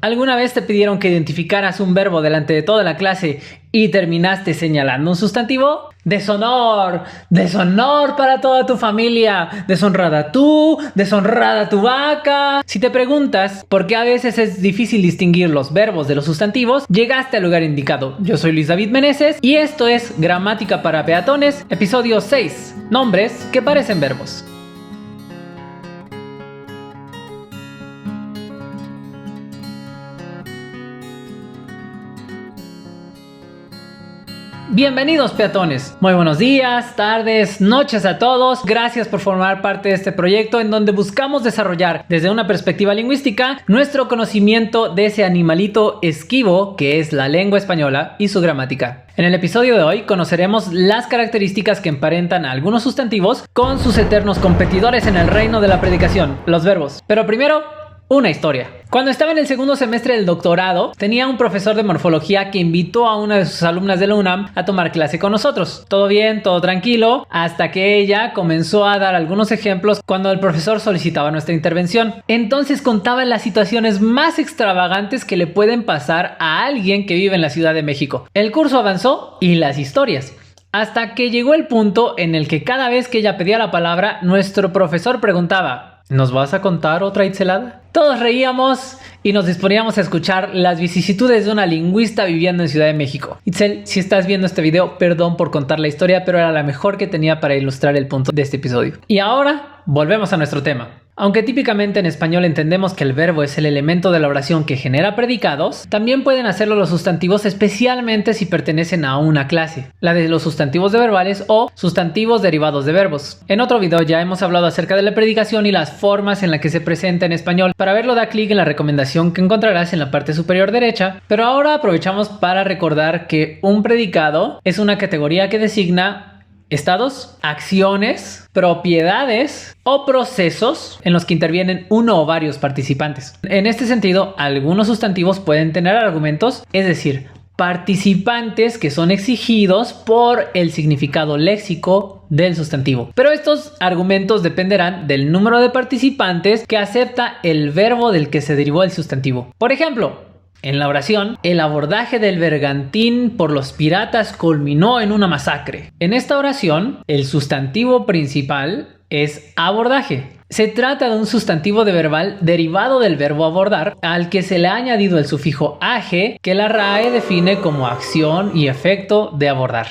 ¿Alguna vez te pidieron que identificaras un verbo delante de toda la clase y terminaste señalando un sustantivo? ¡Deshonor! ¡Deshonor para toda tu familia! ¡Deshonrada tú! ¡Deshonrada tu vaca! Si te preguntas por qué a veces es difícil distinguir los verbos de los sustantivos, llegaste al lugar indicado. Yo soy Luis David Meneses y esto es Gramática para Peatones, episodio 6. Nombres que parecen verbos. Bienvenidos peatones, muy buenos días, tardes, noches a todos. Gracias por formar parte de este proyecto en donde buscamos desarrollar desde una perspectiva lingüística nuestro conocimiento de ese animalito esquivo que es la lengua española y su gramática. En el episodio de hoy conoceremos las características que emparentan a algunos sustantivos con sus eternos competidores en el reino de la predicación, los verbos. Pero primero, una historia. Cuando estaba en el segundo semestre del doctorado, tenía un profesor de morfología que invitó a una de sus alumnas de la UNAM a tomar clase con nosotros. Todo bien, todo tranquilo, hasta que ella comenzó a dar algunos ejemplos cuando el profesor solicitaba nuestra intervención. Entonces contaba las situaciones más extravagantes que le pueden pasar a alguien que vive en la Ciudad de México. El curso avanzó y las historias. Hasta que llegó el punto en el que cada vez que ella pedía la palabra, nuestro profesor preguntaba: ¿nos vas a contar otra itzelada? Todos reíamos y nos disponíamos a escuchar las vicisitudes de una lingüista viviendo en Ciudad de México. Itzel, si estás viendo este video, perdón por contar la historia, pero era la mejor que tenía para ilustrar el punto de este episodio. Y ahora, volvemos a nuestro tema. Aunque típicamente en español entendemos que el verbo es el elemento de la oración que genera predicados, también pueden hacerlo los sustantivos, especialmente si pertenecen a una clase, la de los sustantivos de verbales o sustantivos derivados de verbos. En otro video ya hemos hablado acerca de la predicación y las formas en las que se presenta en español. Para verlo, da clic en la recomendación que encontrarás en la parte superior derecha, pero ahora aprovechamos para recordar que un predicado es una categoría que designa estados, acciones, propiedades o procesos en los que intervienen uno o varios participantes. En este sentido, algunos sustantivos pueden tener argumentos, es decir, participantes que son exigidos por el significado léxico del sustantivo. Pero estos argumentos dependerán del número de participantes que acepta el verbo del que se derivó el sustantivo. Por ejemplo, en la oración, el abordaje del bergantín por los piratas culminó en una masacre. En esta oración, el sustantivo principal es abordaje. Se trata de un sustantivo de verbal derivado del verbo abordar, al que se le ha añadido el sufijo age, que la RAE define como acción y efecto de abordar.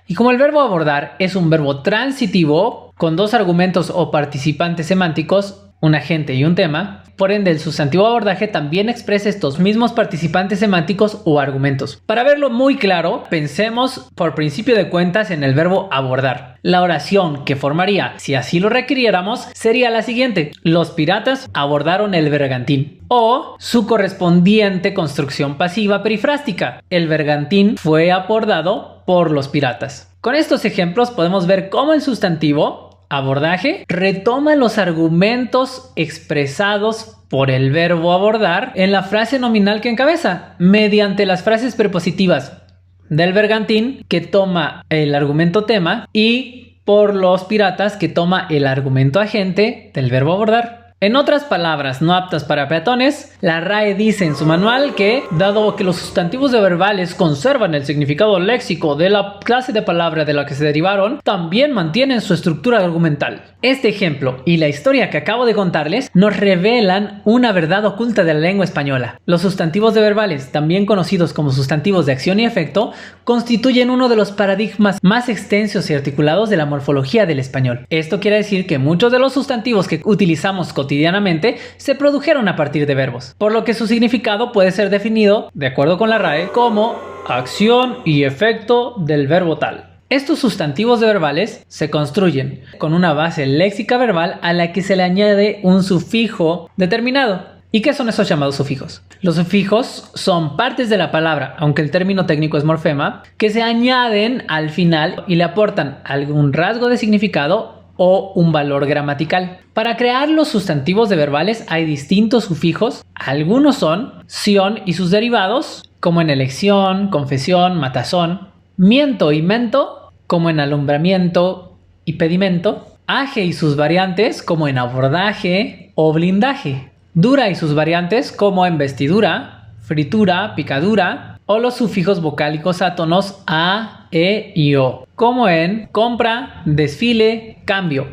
Y como el verbo abordar es un verbo transitivo, con dos argumentos o participantes semánticos, un agente y un tema, por ende el sustantivo abordaje también expresa estos mismos participantes semánticos o argumentos. Para verlo muy claro, pensemos por principio de cuentas en el verbo abordar. La oración que formaría, si así lo requiriéramos, sería la siguiente: los piratas abordaron el bergantín. O su correspondiente construcción pasiva perifrástica: el bergantín fue abordado por los piratas. Con estos ejemplos podemos ver cómo el sustantivo abordaje retoma los argumentos expresados por el verbo abordar en la frase nominal que encabeza, mediante las frases prepositivas del bergantín, que toma el argumento tema, y por los piratas, que toma el argumento agente del verbo abordar. En otras palabras no aptas para peatones, la RAE dice en su manual que, dado que los sustantivos de verbales conservan el significado léxico de la clase de palabra de la que se derivaron, también mantienen su estructura argumental. Este ejemplo y la historia que acabo de contarles nos revelan una verdad oculta de la lengua española. Los sustantivos de verbales, también conocidos como sustantivos de acción y efecto, constituyen uno de los paradigmas más extensos y articulados de la morfología del español. Esto quiere decir que muchos de los sustantivos que utilizamos cotidianamente se produjeron a partir de verbos, por lo que su significado puede ser definido, de acuerdo con la RAE, como acción y efecto del verbo tal. Estos sustantivos de verbales se construyen con una base léxica verbal a la que se le añade un sufijo determinado. ¿Y qué son esos llamados sufijos? Los sufijos son partes de la palabra, aunque el término técnico es morfema, que se añaden al final y le aportan algún rasgo de significado o un valor gramatical. Para crear los sustantivos de verbales hay distintos sufijos. Algunos son sion y sus derivados, como en elección, confesión, matazón; miento y mento, como en alumbramiento y pedimento; age y sus variantes, como en abordaje o blindaje; dura y sus variantes, como en vestidura fritura, picadura, o los sufijos vocálicos átonos a, e y o, como en compra, desfile, cambio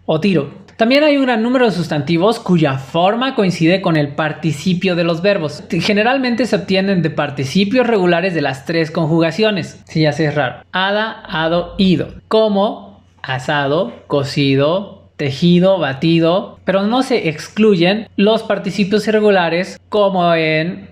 o tiro. También hay un gran número de sustantivos cuya forma coincide con el participio de los verbos. Generalmente se obtienen de participios regulares de las 3 conjugaciones. Si ya sé, es raro. Hada, hado, ido. Como asado, cocido, tejido, batido. Pero no se excluyen los participios irregulares como en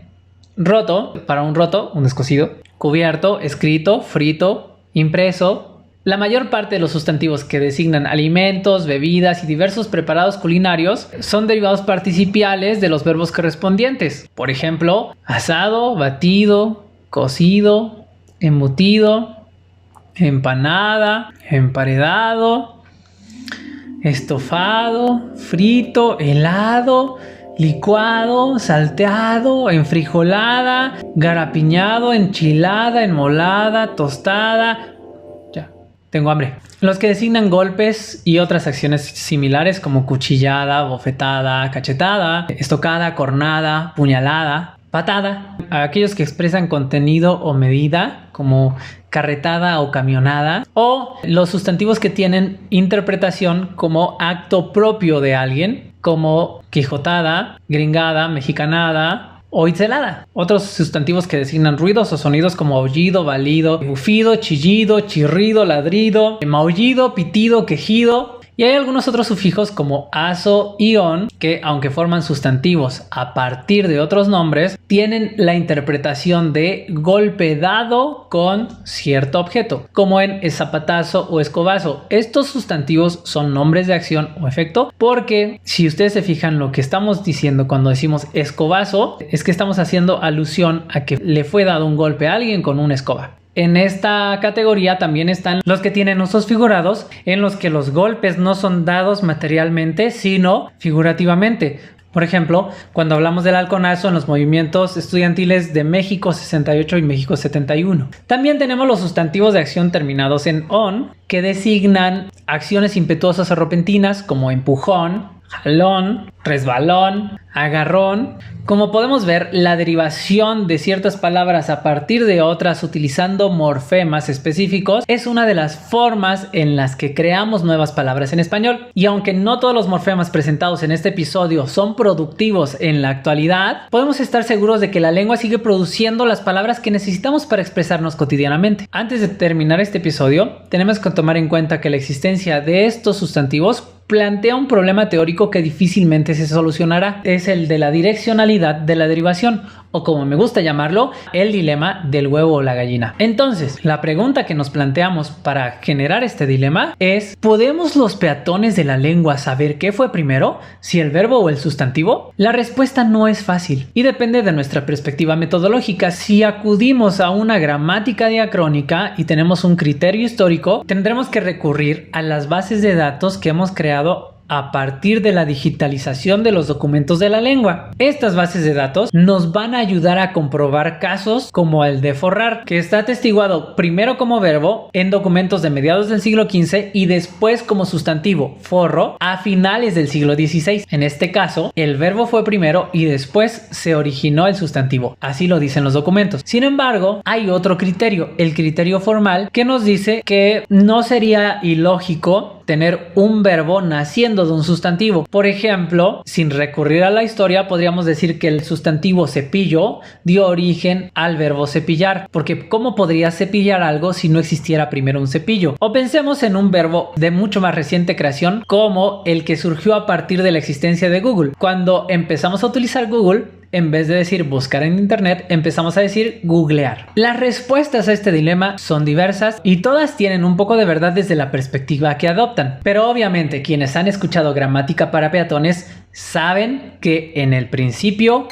roto, para un roto, un descosido. Cubierto, escrito, frito, impreso. La mayor parte de los sustantivos que designan alimentos, bebidas y diversos preparados culinarios son derivados participiales de los verbos correspondientes. Por ejemplo, asado, batido, cocido, embutido, empanada, emparedado, estofado, frito, helado, licuado, salteado, enfrijolada, garapiñado, enchilada, enmolada, tostada. Tengo hambre. Los que designan golpes y otras acciones similares como cuchillada, bofetada, cachetada, estocada, cornada, puñalada, patada. Aquellos que expresan contenido o medida como carretada o camionada. O los sustantivos que tienen interpretación como acto propio de alguien como quijotada, gringada, mexicanada o itzelada. Otros sustantivos que designan ruidos o sonidos como aullido, balido, bufido, chillido, chirrido, ladrido, maullido, pitido, quejido. Y hay algunos otros sufijos como aso y on que, aunque forman sustantivos a partir de otros nombres, tienen la interpretación de golpe dado con cierto objeto, como en zapatazo o escobazo. Estos sustantivos son nombres de acción o efecto porque si ustedes se fijan, lo que estamos diciendo cuando decimos escobazo es que estamos haciendo alusión a que le fue dado un golpe a alguien con una escoba. En esta categoría también están los que tienen usos figurados, en los que los golpes no son dados materialmente, sino figurativamente. Por ejemplo, cuando hablamos del halconazo en los movimientos estudiantiles de México 68 y México 71. También tenemos los sustantivos de acción terminados en on, que designan acciones impetuosas o repentinas como empujón, jalón, resbalón, agarrón. Como podemos ver, la derivación de ciertas palabras a partir de otras utilizando morfemas específicos es una de las formas en las que creamos nuevas palabras en español. Y aunque no todos los morfemas presentados en este episodio son productivos en la actualidad, podemos estar seguros de que la lengua sigue produciendo las palabras que necesitamos para expresarnos cotidianamente. Antes de terminar este episodio, tenemos que tomar en cuenta que la existencia de estos sustantivos plantea un problema teórico que difícilmente se solucionará. Es el de la direccionalidad de la derivación, o como me gusta llamarlo, el dilema del huevo o la gallina. Entonces, la pregunta que nos planteamos para generar este dilema es: ¿podemos los peatones de la lengua saber qué fue primero, si el verbo o el sustantivo? La respuesta no es fácil y depende de nuestra perspectiva metodológica. Si acudimos a una gramática diacrónica y tenemos un criterio histórico, tendremos que recurrir a las bases de datos que hemos creado a partir de la digitalización de los documentos de la lengua. Estas bases de datos nos van a ayudar a comprobar casos como el de forrar, que está atestiguado primero como verbo en documentos de mediados del siglo XV y después como sustantivo, forro, a finales del siglo XVI. En este caso, el verbo fue primero y después se originó el sustantivo. Así lo dicen los documentos. Sin embargo, hay otro criterio, el criterio formal, que nos dice que no sería ilógico tener un verbo naciendo de un sustantivo. Por ejemplo, sin recurrir a la historia, podríamos decir que el sustantivo cepillo dio origen al verbo cepillar, porque ¿cómo podría cepillar algo si no existiera primero un cepillo? O pensemos en un verbo de mucho más reciente creación, como el que surgió a partir de la existencia de Google. Cuando empezamos a utilizar Google, en vez de decir buscar en internet, empezamos a decir googlear. Las respuestas a este dilema son diversas y todas tienen un poco de verdad desde la perspectiva que adoptan. Pero obviamente quienes han escuchado gramática para peatones saben que en el principio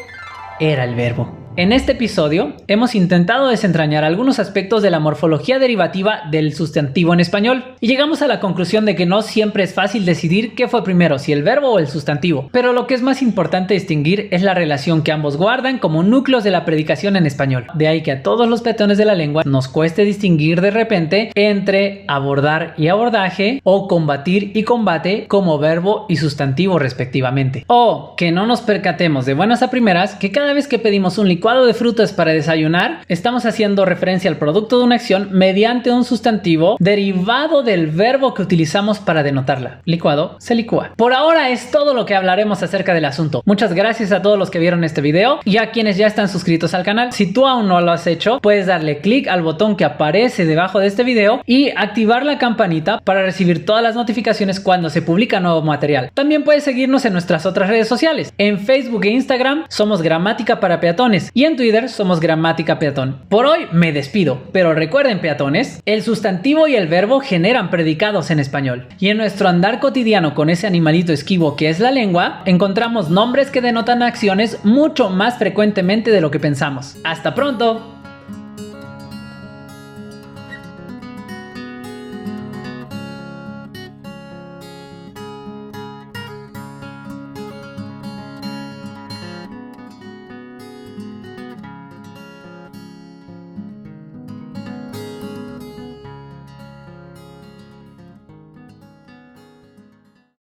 era el verbo. En este episodio hemos intentado desentrañar algunos aspectos de la morfología derivativa del sustantivo en español y llegamos a la conclusión de que no siempre es fácil decidir qué fue primero, si el verbo o el sustantivo, pero lo que es más importante distinguir es la relación que ambos guardan como núcleos de la predicación en español. De ahí que a todos los peatones de la lengua nos cueste distinguir de repente entre abordar y abordaje o combatir y combate como verbo y sustantivo respectivamente. O que no nos percatemos de buenas a primeras que cada vez que pedimos un licuado licuado de frutas para desayunar, estamos haciendo referencia al producto de una acción mediante un sustantivo derivado del verbo que utilizamos para denotarla. Licuado, se licúa. Por ahora es todo lo que hablaremos acerca del asunto. Muchas gracias a todos los que vieron este video y a quienes ya están suscritos al canal. Si tú aún no lo has hecho, puedes darle clic al botón que aparece debajo de este video y activar la campanita para recibir todas las notificaciones cuando se publica nuevo material. También puedes seguirnos en nuestras otras redes sociales. En Facebook e Instagram somos Gramática para Peatones y en Twitter somos Gramática Peatón. Por hoy me despido, pero recuerden, peatones, el sustantivo y el verbo generan predicados en español. Y en nuestro andar cotidiano con ese animalito esquivo que es la lengua, encontramos nombres que denotan acciones mucho más frecuentemente de lo que pensamos. ¡Hasta pronto!